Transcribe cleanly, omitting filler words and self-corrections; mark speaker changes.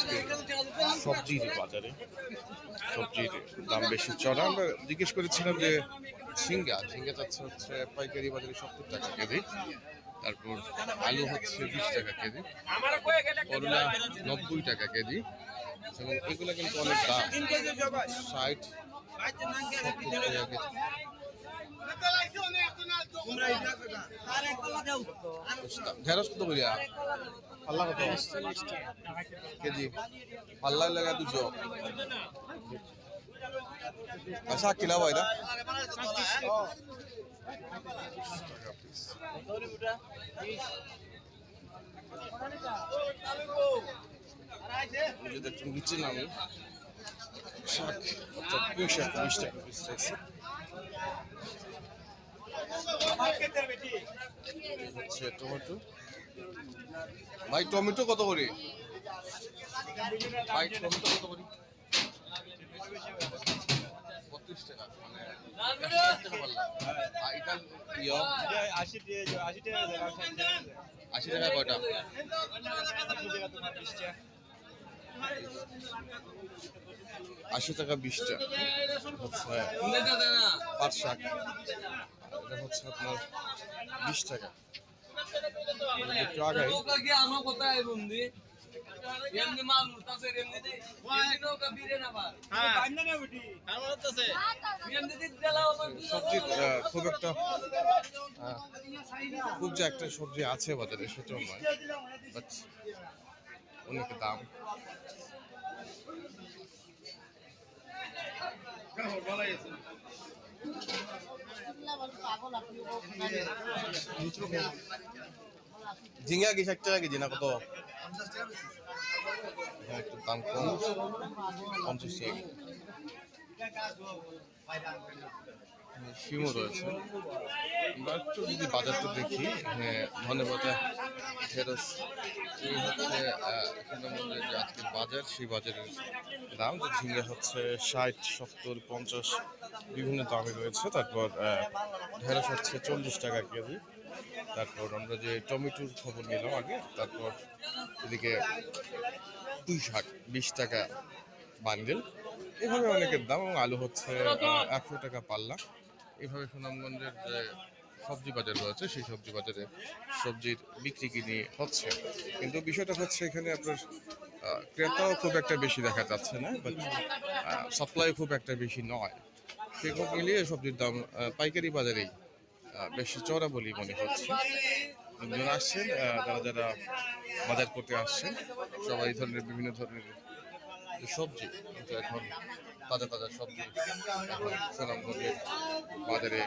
Speaker 1: আজকে সবজির বাজারে সবজির দাম বেশি চড়া। আমরা জিজ্ঞেস করেছিলাম যে ঝিঙ্গা যাচ্ছে হচ্ছে পাইকারি বাজারে 70 টাকা কেজি, তারপর আলু হচ্ছে 20 টাকা কেজি, করলা 90 টাকা কেজি, এবং এগুলো কিন্তু অনেক দাম, 60 70 টাকা কেজি। ঢেঁড়স কত করিয়া? পাল্লা কত কেজি? পাল্লা লাগা 200। আচ্ছা কিলা ভাইরা দেখুন নিচে নামে শাক, অর্থাৎ পুঁই শাক 20 টাকা পিস রয়েছে। হচ্ছে টমেটো। ভাই টমেটো কত করে? ভাই টমেটো কত করে? 32 টাকা, মানে 80 টাকা পাল্লা। আর এটা 80 টাকা কয়টা? 80 টাকা 20টা। হচ্ছে পাট শাক, এটা হচ্ছে আপনার 20 টাকা। একটু আগাই সবজি খুব একটা খুব যে একটা সবজি আছে বাজারে সেটাও নয়, বাট অনেক দাম। ঝিঙ্গা কি 60 টাকা কেজি না কত? একটু দাম কম, 50 টাকা। শিমও রয়েছে। আমরা একটু যদি বাজারটা দেখি, হ্যাঁ ধন্যবাদ ঢেঁড়স। এই হচ্ছে এখানে আমাদের যে আজকের বাজার, সেই বাজারের দাম। তো ঝিঙ্গা হচ্ছে 60 70 50 বিভিন্ন দামে রয়েছে। তারপর ঢেঁড়স হচ্ছে 40 টাকা কেজি। তারপর আমরা যে টমেটোর খবর নিলাম আগে, তারপর এদিকে পুঁই শাক 20 টাকা বান্ডেল, এভাবে অনেকের দাম। এবং আলু হচ্ছে 100 টাকা পাল্লা। এভাবে সুনামগঞ্জের যে সবজি বাজার রয়েছে, সেই সবজি বাজারে সবজির বিক্রি কিনি হচ্ছে। কিন্তু বিষয়টা হচ্ছে এখানে আপনার ক্রেতাও খুব একটা বেশি দেখা যাচ্ছে না, বাট সাপ্লাই খুব একটা বেশি নয়। সেসব মিলিয়ে সবজির দাম পাইকারি বাজারেই বেশি চড়া বলেই মনে হচ্ছে। লোকজন আসছেন, যারা যারা বাজার করতে আসছেন, সবাই এই ধরনের বিভিন্ন ধরনের যে সবজি, কিন্তু এখন তাজা তাজা সবজি এখন সুনামগঞ্জের বাজারে